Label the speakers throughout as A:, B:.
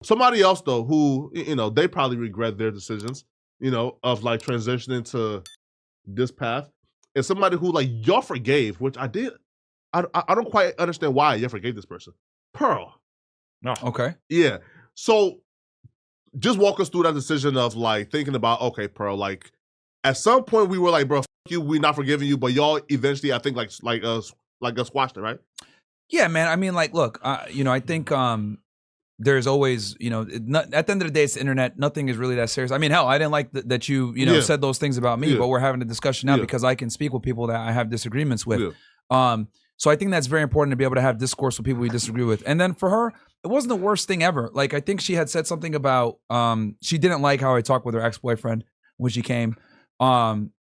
A: Somebody else though, who they probably regret their decisions, of like transitioning to this path, is somebody who like y'all forgave, which I did. I don't quite understand why you forgave this person. Pearl.
B: No.
C: Okay.
A: Yeah. So just walk us through that decision of like thinking about, okay, Pearl, like at some point we were like, bro, fuck you, we not forgiving you, but y'all eventually, I think like squashed it, right?
C: Yeah, man. I mean, like, look, I think there's always, at the end of the day, it's the internet. Nothing is really that serious. I mean, hell, I didn't like that you said those things about me, but we're having a discussion now because I can speak with people that I have disagreements with. So I think that's very important to be able to have discourse with people we disagree with. And then for her, it wasn't the worst thing ever. Like, I think she had said something about she didn't like how I talked with her ex-boyfriend when she came,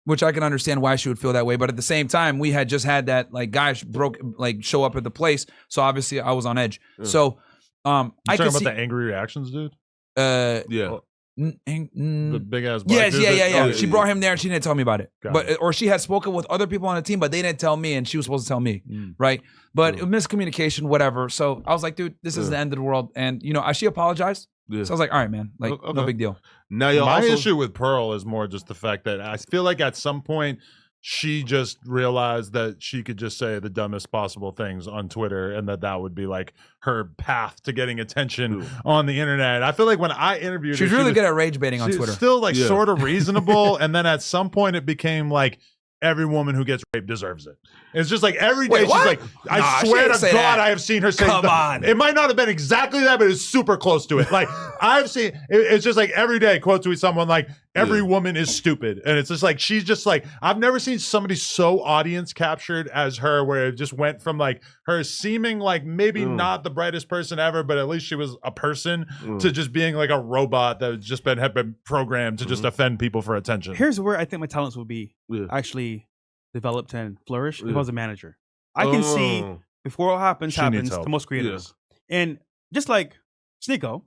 C: which I can understand why she would feel that way. But at the same time, we had just had that like guy show up at the place. So obviously I was on edge. So
B: I talking about the angry reactions, dude.
A: Yeah.
B: The big ass black
C: yes,
B: dude
C: yeah. She brought him there and she didn't tell me about it.
B: Got it.
C: Or she had spoken with other people on the team, but they didn't tell me and she was supposed to tell me. Right. But miscommunication, whatever. So I was like, dude, this is the end of the world. And she apologized. So I was like, all right, man, like no big deal.
A: Now
B: my issue with Pearl is more just the fact that I feel like at some point she just realized that she could just say the dumbest possible things on Twitter and that would be like her path to getting attention on the internet. I feel like when I interviewed her,
C: she's really good at rage baiting on Twitter.
B: Still like sort of reasonable. And then at some point it became like every woman who gets raped deserves it. It's just like every day. She's like, I swear to God, I have seen her say,
C: come on.
B: It might not have been exactly that, but it's super close to it. Like I've seen, it's just like every day quotes with someone like, every woman is stupid. And it's just like, she's just like, I've never seen somebody so audience captured as her, where it just went from like her seeming like maybe not the brightest person ever, but at least she was a person, to just being like a robot that had been programmed to just offend people for attention.
D: Here's where I think my talents would be actually developed and flourish if I was a manager. I can see before all happens to most creators. And just like Sneeko,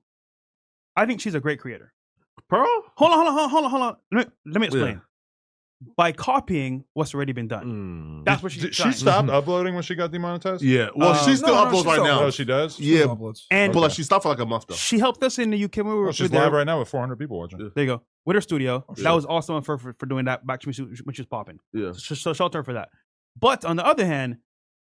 D: I think she's a great creator.
A: Pearl?
D: Hold on. Let me explain. By copying what's already been done. That's what
B: Did she stopped uploading when she got demonetized?
A: Yeah. Well, she still uploads right now.
B: Oh, she does?
A: Yeah.
D: And
A: but like she stopped for like a month though.
D: She helped us in the UK when we were
B: she's live right now with 400 people watching.
D: There you go. With her studio. That was awesome for doing that back when she was popping.
A: Yeah.
D: So shelter her for that. But on the other hand,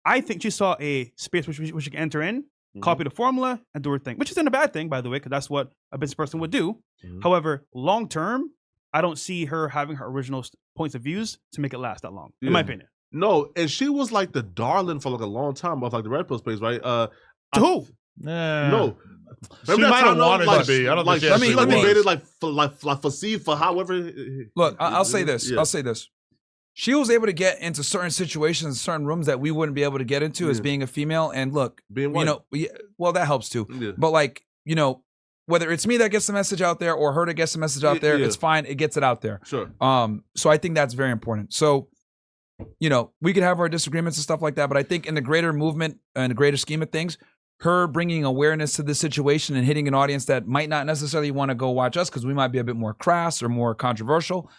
D: I think she saw a space which she could enter in, copy the formula, and do her thing. Which isn't a bad thing, by the way, because that's what a business person would do. However, long term, I don't see her having her original points of views to make it last that long, in my opinion.
A: No, and she was like the darling for like a long time of like the Red Pill space, right?
D: To who?
A: No.
B: She might have wanted to be. I don't think she actually was.
A: Debated like for however.
C: Look, I'll say this. I'll say this. She was able to get into certain situations, certain rooms that we wouldn't be able to get into as being a female. And look,
A: being white.
C: Well, that helps too. But like, whether it's me that gets the message out there or her that gets the message out there, it's fine. It gets it out there.
A: Sure.
C: So I think that's very important. So, we could have our disagreements and stuff like that, but I think in the greater movement and the greater scheme of things, her bringing awareness to the situation and hitting an audience that might not necessarily want to go watch us because we might be a bit more crass or more controversial.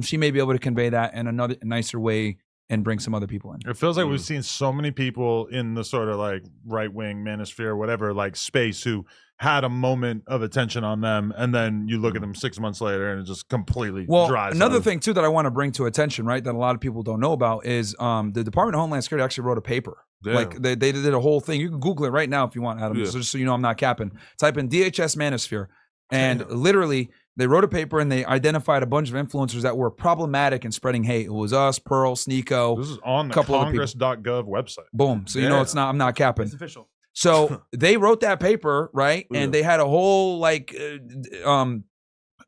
C: She may be able to convey that in another nicer way and bring some other people in.
B: It feels like we've seen so many people in the sort of like right-wing manosphere, whatever, like space who had a moment of attention on them, and then you look at them 6 months later and it just completely dries.
C: Another thing too that I want to bring to attention, right, that a lot of people don't know about is the Department of Homeland Security actually wrote a paper.
A: Damn.
C: Like they did a whole thing. You can Google it right now if you want, Adam, just so you know I'm not capping. Type in DHS Manosphere, and literally they wrote a paper and they identified a bunch of influencers that were problematic in spreading hate. It was us, Pearl, Sneeko.
B: This is on the Congress.gov website.
C: Boom. So I'm not capping.
D: It's official.
C: So they wrote that paper, right? And they had a whole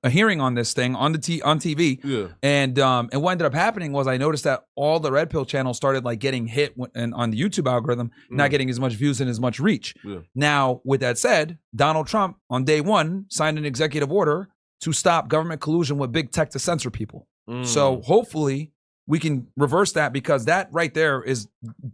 C: a hearing on this thing on TV.
A: Yeah.
C: And what ended up happening was I noticed that all the Red Pill channels started like getting hit on the YouTube algorithm, not getting as much views and as much reach.
A: Yeah.
C: Now, with that said, Donald Trump on day one signed an executive order to stop government collusion with big tech to censor people. So hopefully we can reverse that, because that right there is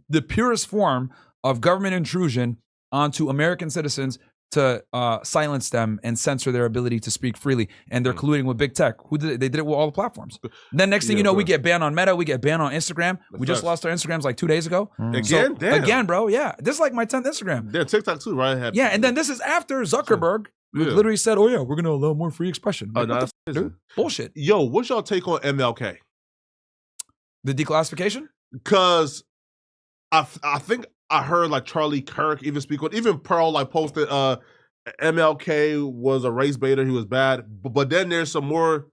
C: the purest form of government intrusion onto American citizens to silence them and censor their ability to speak freely. And they're colluding with big tech. Who did it? They did it with all the platforms. Then next thing you know, we get banned on Meta. We get banned on Instagram. We just lost our Instagrams like 2 days ago.
A: Again?
C: Again, bro. Yeah. This is like my 10th Instagram.
A: Yeah, TikTok too, right?
C: And then this is after Zuckerberg literally said, "Oh yeah, we're gonna allow more free expression." Like, what the fuck, dude? Bullshit.
A: Yo, what's y'all take on MLK?
C: The declassification?
A: Because I think I heard like Charlie Kirk even speak on, even Pearl like posted MLK was a race baiter, he was bad. But then there's some more,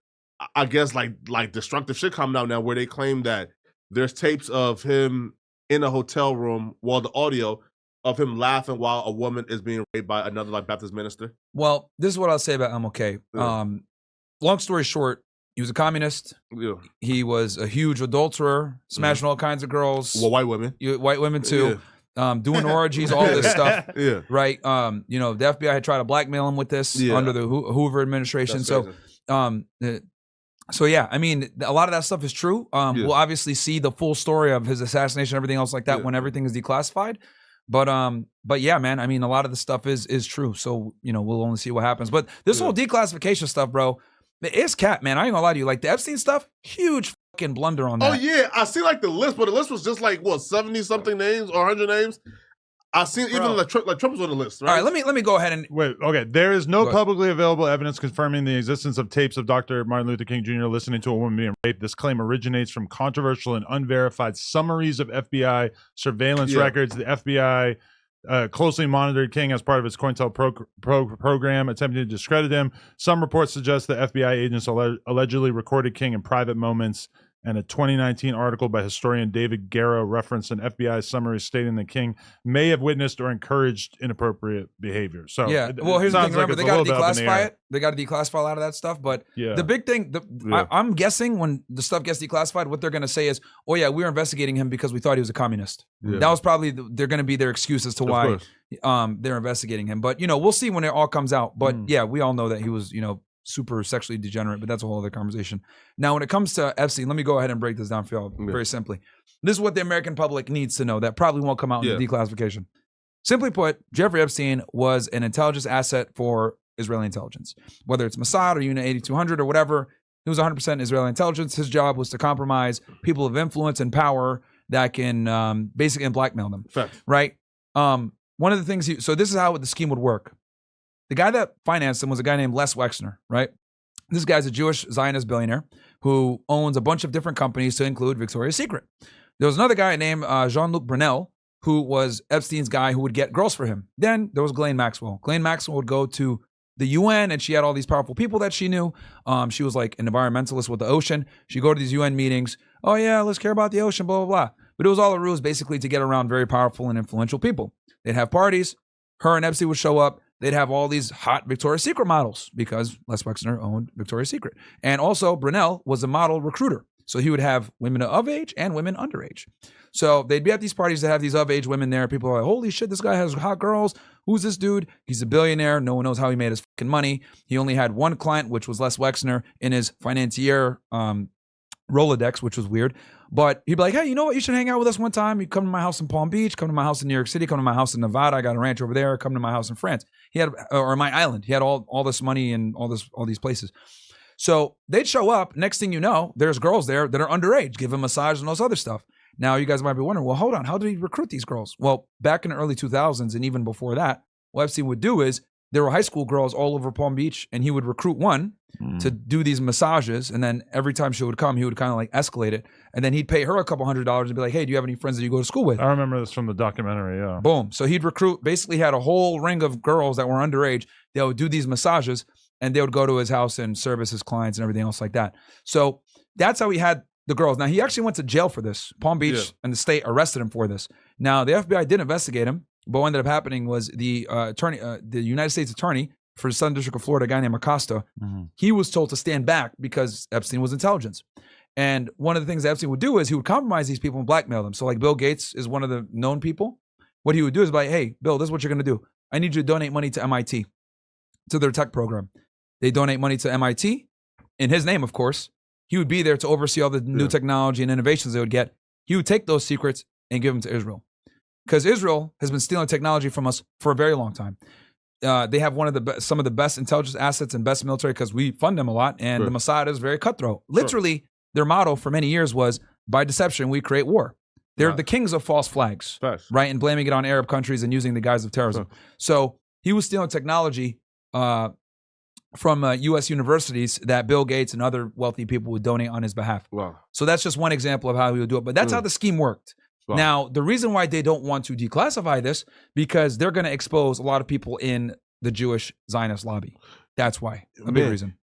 A: I guess, like destructive shit coming out now where they claim that there's tapes of him in a hotel room, the audio of him laughing while a woman is being raped by another like Baptist minister.
C: Well, this is what I'll say about MLK.
A: Yeah.
C: Long story short, he was a communist.
A: Yeah.
C: He was a huge adulterer, smashing all kinds of girls.
A: Well, white women.
C: White women too. Doing orgies, all this stuff.
A: Yeah.
C: Right. You know, the FBI had tried to blackmail him with this under the Hoover administration. So yeah, I mean, a lot of that stuff is true. We'll obviously see the full story of his assassination, everything else like that when everything is declassified. But yeah, man, I mean, a lot of the stuff is true. So, you know, we'll only see what happens. But this whole declassification stuff, bro, it's cat, man. I ain't gonna lie to you. Like the Epstein stuff, huge fucking blunder on that.
A: Oh yeah, I see like the list, but the list was just like what 70-something names or 100 names. I seen even like Trump was on the list. Right?
C: All right, let me go ahead and
B: wait. Okay, there is no publicly available evidence confirming the existence of tapes of Dr. Martin Luther King Jr. listening to a woman being raped. This claim originates from controversial and unverified summaries of FBI surveillance records. The FBI closely monitored King as part of its COINTELPRO program, attempting to discredit him. Some reports suggest that FBI agents allegedly recorded King in private moments, and a 2019 article by historian David Guerra referenced an FBI summary stating that King may have witnessed or encouraged inappropriate behavior. So
C: yeah, well, here's the thing. Remember, they got to declassify it. They got to declassify a lot of that stuff. But the big thing, I'm guessing when the stuff gets declassified, what they're going to say is, "Oh yeah, we were investigating him because we thought he was a communist." Yeah. That was probably they're going to be their excuse as to why they're investigating him. But you know, we'll see when it all comes out. But yeah, we all know that he was, you know, super sexually degenerate, but that's a whole other conversation. Now, when it comes to Epstein, let me go ahead and break this down for y'all very simply. This is what the American public needs to know that probably won't come out in the declassification. Simply put, Jeffrey Epstein was an intelligence asset for Israeli intelligence. Whether it's Mossad or Unit 8200 or whatever, he was 100% Israeli intelligence. His job was to compromise people of influence and power that can basically blackmail them. Fact. Right? One of the things, so this is how the scheme would work. The guy that financed him was a guy named Les Wexner, right? This guy's a Jewish Zionist billionaire who owns a bunch of different companies to include Victoria's Secret. There was another guy named Jean-Luc Brunel, who was Epstein's guy who would get girls for him. Then there was Ghislaine Maxwell. Ghislaine Maxwell would go to the UN, and she had all these powerful people that she knew. She was like an environmentalist with the ocean. She'd go to these UN meetings. Oh yeah, let's care about the ocean, blah, blah, blah. But it was all a ruse basically to get around very powerful and influential people. They'd have parties. Her and Epstein would show up. They'd have all these hot Victoria's Secret models because Les Wexner owned Victoria's Secret. And also Brunel was a model recruiter. So he would have women of age and women underage. So they'd be at these parties that have these of age women there. People are like, holy shit, this guy has hot girls. Who's this dude? He's a billionaire. No one knows how he made his fucking money. He only had one client, which was Les Wexner in his financier Rolodex, which was weird. But he'd be like, hey, you know what? You should hang out with us one time. You come to my house in Palm Beach, come to my house in New York City, come to my house in Nevada. I got a ranch over there. Come to my house in France. He had, or my island. He had all this money and all these places. So they'd show up. Next thing you know, there's girls there that are underage, give him massages and all this other stuff. Now you guys might be wondering, well, hold on. How did he recruit these girls? Well, back in the early 2000s and even before that, what Epstein would do is there were high school girls all over Palm Beach, and he would recruit one to do these massages. And then every time she would come, he would kind of like escalate it. And then he'd pay her a couple $100s and be like, hey, do you have any friends that you go to school with?
B: I remember this from the documentary, yeah.
C: Boom. So he'd recruit, basically had a whole ring of girls that were underage. They would do these massages, and they would go to his house and service his clients and everything else like that. So that's how he had the girls. Now, he actually went to jail for this. Palm Beach and the state arrested him for this. Now, the FBI did investigate him, but what ended up happening was the United States attorney for the Southern District of Florida, a guy named Acosta, he was told to stand back because Epstein was intelligence. And one of the things that Epstein would do is he would compromise these people and blackmail them. So like Bill Gates is one of the known people. What he would do is like, hey, Bill, this is what you're going to do. I need you to donate money to MIT, to their tech program. They donate money to MIT in his name, of course. He would be there to oversee all the new technology and innovations they would get. He would take those secrets and give them to Israel. Because Israel has been stealing technology from us for a very long time. They have some of the best intelligence assets and best military because we fund them a lot, and the Mossad is very cutthroat. Literally, their motto for many years was, by deception, we create war. They're the kings of false flags, right? And blaming it on Arab countries and using the guise of terrorism. So he was stealing technology U.S. universities that Bill Gates and other wealthy people would donate on his behalf.
A: Wow.
C: So that's just one example of how he would do it. But that's how the scheme worked.
A: Wow.
C: Now, the reason why they don't want to declassify this, because they're going to expose a lot of people in the Jewish Zionist lobby. That's why. A big reason.